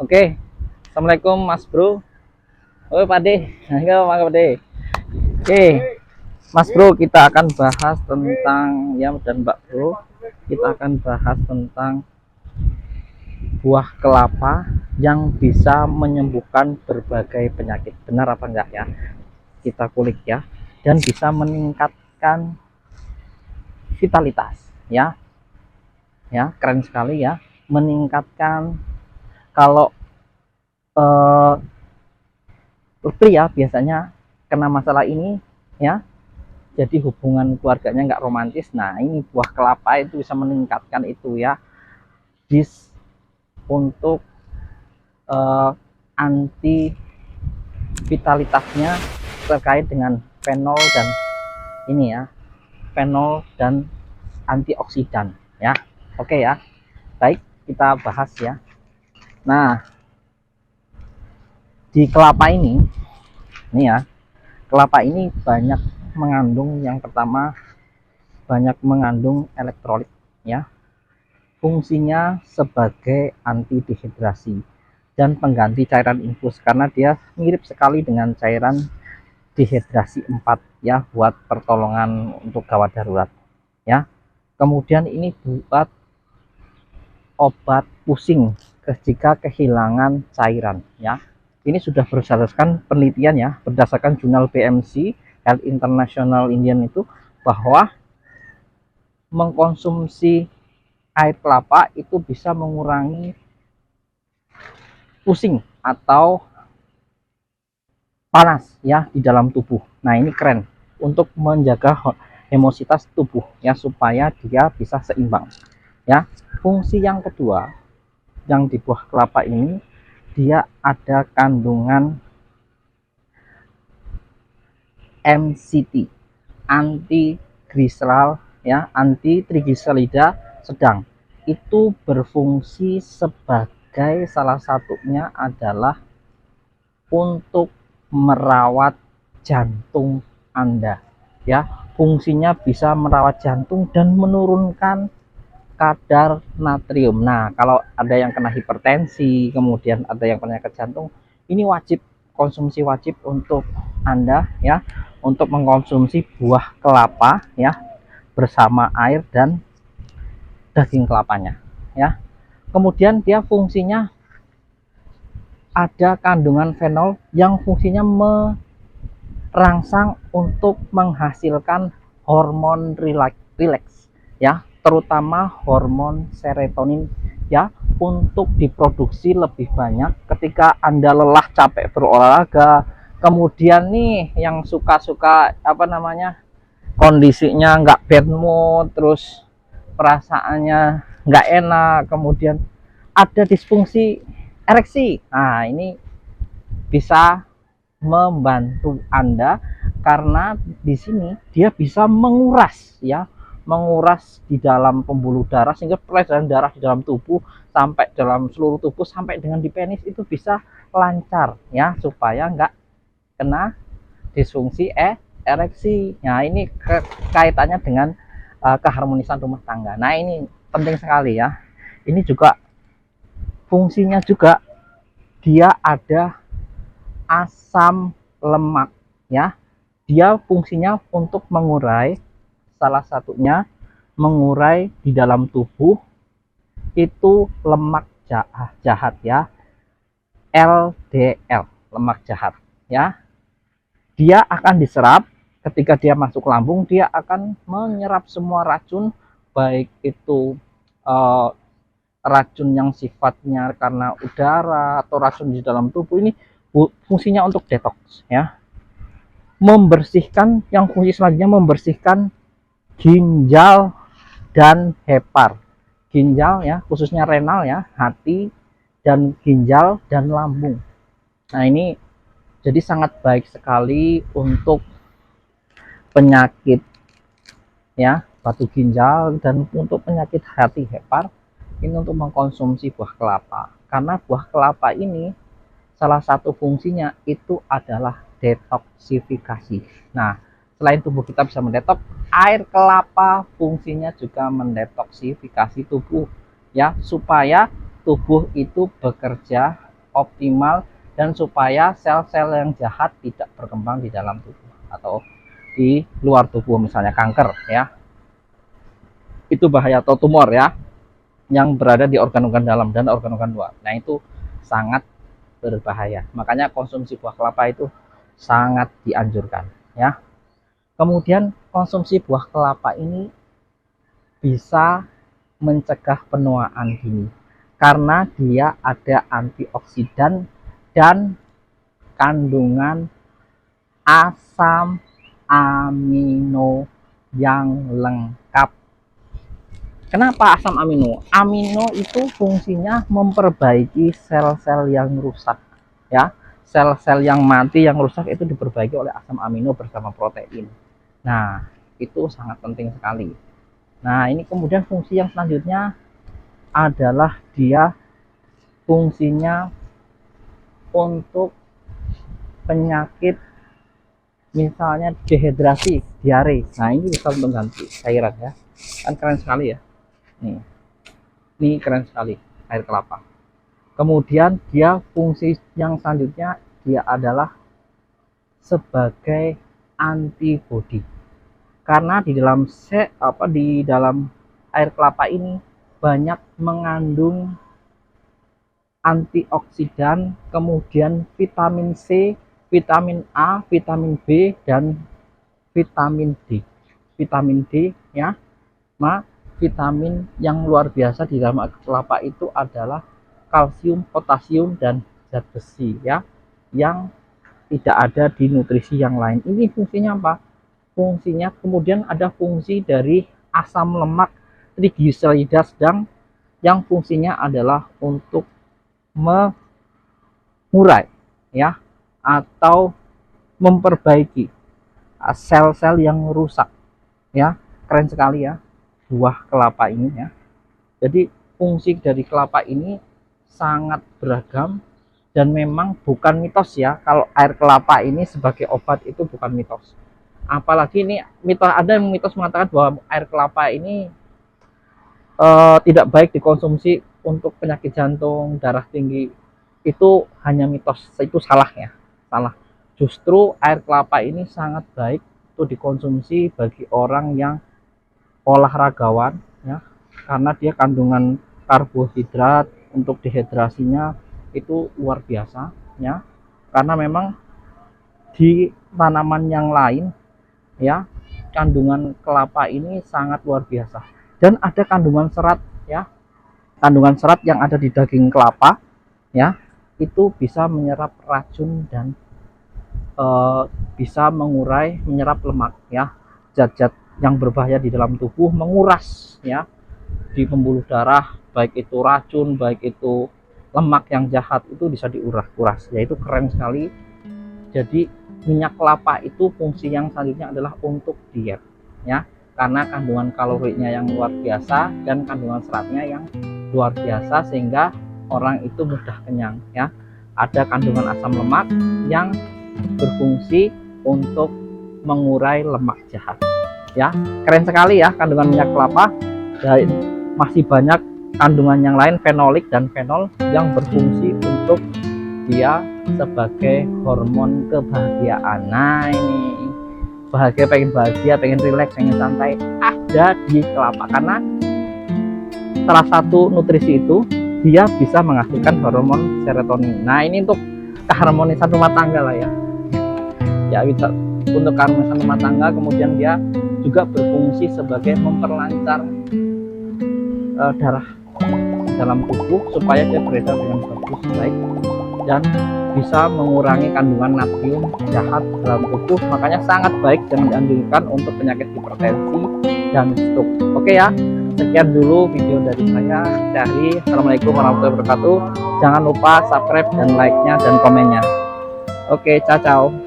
Oke, assalamualaikum Mas Bro. Oh Pak De, ayo Pak De. Oke, Mas Bro, kita akan bahas tentang ya dan Mbak Bro, kita akan bahas tentang buah kelapa yang bisa menyembuhkan berbagai penyakit. Benar apa enggak ya? Kita kulik ya, dan bisa meningkatkan vitalitas ya. Ya, keren sekali ya, meningkatkan kalau eh, pria biasanya kena masalah ini ya, jadi hubungan keluarganya nggak romantis. Nah, ini buah kelapa itu bisa meningkatkan itu ya, bis untuk anti vitalitasnya terkait dengan fenol dan ini ya, fenol dan antioksidan ya. Oke ya, baik, kita bahas ya. Nah, di kelapa ini ya, kelapa ini banyak mengandung, yang pertama banyak mengandung elektrolit ya, fungsinya sebagai anti dehidrasi dan pengganti cairan infus, karena dia mirip sekali dengan cairan dehidrasi 4 ya, buat pertolongan untuk gawat darurat ya. Kemudian ini buat obat pusing jika kehilangan cairan ya. Ini sudah berdasarkan penelitian ya, berdasarkan jurnal BMC Health International Indian itu, bahwa mengkonsumsi air kelapa itu bisa mengurangi pusing atau panas ya di dalam tubuh. Nah, ini keren untuk menjaga hemositas tubuh ya, supaya dia bisa seimbang ya. Fungsi yang kedua yang di buah kelapa ini, dia ada kandungan MCT, anti gliserol ya, anti trigliserida sedang. Itu berfungsi sebagai, salah satunya adalah untuk merawat jantung Anda ya. Fungsinya bisa merawat jantung dan menurunkan kadar natrium. Nah, kalau ada yang kena hipertensi, kemudian ada yang penyakit jantung, ini wajib, konsumsi wajib untuk Anda ya, untuk mengkonsumsi buah kelapa ya, bersama air dan daging kelapanya ya. Kemudian dia fungsinya ada kandungan fenol yang fungsinya merangsang untuk menghasilkan hormon rileks ya, terutama hormon serotonin ya, untuk diproduksi lebih banyak ketika Anda lelah capek berolahraga. Kemudian nih yang suka-suka apa namanya, kondisinya nggak bad mood, terus perasaannya nggak enak, kemudian ada disfungsi ereksi. Nah, ini bisa membantu Anda karena di sini dia bisa menguras ya, menguras di dalam pembuluh darah, sehingga peredaran darah di dalam tubuh sampai dalam seluruh tubuh sampai dengan di penis itu bisa lancar ya, supaya nggak kena disfungsi ereksi. Nah, ini kaitannya dengan keharmonisan rumah tangga. Nah, ini penting sekali ya. Ini juga fungsinya juga, dia ada asam lemak ya. Dia fungsinya untuk mengurai, salah satunya mengurai di dalam tubuh itu lemak jahat ya, LDL, lemak jahat ya. Dia akan diserap ketika dia masuk lambung, dia akan menyerap semua racun, baik itu eh, racun yang sifatnya karena udara atau racun di dalam tubuh. Ini fungsinya untuk detox ya, membersihkan. Yang fungsi selanjutnya membersihkan ginjal dan hepar. Ginjal ya, khususnya renal ya, hati, dan ginjal dan lambung. Nah, ini jadi sangat baik sekali untuk penyakit ya, batu ginjal, dan untuk penyakit hati, hepar. Ini untuk mengkonsumsi buah kelapa, karena buah kelapa ini salah satu fungsinya itu adalah detoksifikasi. Nah, selain tubuh kita bisa mendetok, air kelapa fungsinya juga mendetoksifikasi tubuh ya, supaya tubuh itu bekerja optimal dan supaya sel-sel yang jahat tidak berkembang di dalam tubuh atau di luar tubuh, misalnya kanker ya. Itu bahaya, atau tumor ya yang berada di organ-organ dalam dan organ-organ luar. Nah, itu sangat berbahaya. Makanya konsumsi buah kelapa itu sangat dianjurkan ya. Kemudian konsumsi buah kelapa ini bisa mencegah penuaan dini karena dia ada antioksidan dan kandungan asam amino yang lengkap. Kenapa asam amino? Amino itu fungsinya memperbaiki sel-sel yang rusak ya. Sel-sel yang mati, yang rusak itu diperbaiki oleh asam amino bersama protein. Nah, itu sangat penting sekali. Nah, ini kemudian fungsi yang selanjutnya adalah dia fungsinya untuk penyakit misalnya dehidrasi, diare. Nah, ini bisa mengganti cairan ya. Kan keren sekali ya. Ini keren sekali air kelapa. Kemudian dia fungsi yang selanjutnya dia adalah sebagai antibodi. Karena di dalam air kelapa ini banyak mengandung antioksidan, kemudian vitamin C, vitamin A, vitamin B, dan vitamin D. Vitamin D ya. Vitamin yang luar biasa di dalam air kelapa itu adalah kalsium, potasium, dan zat besi ya, yang tidak ada di nutrisi yang lain. Ini fungsinya apa? Fungsinya kemudian ada fungsi dari asam lemak triglycerida sedang yang fungsinya adalah untuk mengurai ya atau memperbaiki sel-sel yang rusak ya. Keren sekali ya buah kelapa ini ya. Jadi fungsi dari kelapa ini sangat beragam dan memang bukan mitos ya kalau air kelapa ini sebagai obat, itu bukan mitos. Apalagi ini mitos, ada yang mitos mengatakan bahwa air kelapa ini tidak baik dikonsumsi untuk penyakit jantung, darah tinggi. Itu hanya mitos, itu salah ya, salah. Justru air kelapa ini sangat baik untuk dikonsumsi bagi orang yang olahragawan ya, karena dia kandungan karbohidrat untuk dehidrasinya itu luar biasa ya. Karena memang di tanaman yang lain ya, kandungan kelapa ini sangat luar biasa. Dan ada kandungan serat ya, kandungan serat yang ada di daging kelapa ya, itu bisa menyerap racun dan bisa mengurai, menyerap lemak ya, zat-zat yang berbahaya di dalam tubuh, menguras ya di pembuluh darah, baik itu racun, baik itu lemak yang jahat, itu bisa diuras ya. Itu keren sekali. Jadi minyak kelapa itu fungsi yang selanjutnya adalah untuk diet ya, karena kandungan kalorinya yang luar biasa dan kandungan seratnya yang luar biasa sehingga orang itu mudah kenyang ya. Ada kandungan asam lemak yang berfungsi untuk mengurai lemak jahat ya. Keren sekali ya kandungan minyak kelapa. Dan masih banyak kandungan yang lain, fenolik dan fenol, yang berfungsi untuk dia sebagai hormon kebahagiaan. Nah, ini bahagia, pengen bahagia, pengen rileks, pengen santai, ada di kelapa. Karena salah satu nutrisi itu dia bisa menghasilkan hormon serotonin. Nah, ini untuk keharmonisan rumah tangga lah ya. Ya, bisa untuk keharmonisan rumah tangga. Kemudian dia juga berfungsi sebagai memperlancar darah dalam tubuh supaya dia beredar dengan bagus, baik, dan bisa mengurangi kandungan natrium jahat dalam tubuh. Makanya sangat baik dan dianjurkan untuk penyakit hipertensi dan stroke. Oke ya, sekian dulu video dari saya. Assalamualaikum warahmatullahi wabarakatuh. Jangan lupa subscribe dan like-nya dan komennya. Oke, ciao.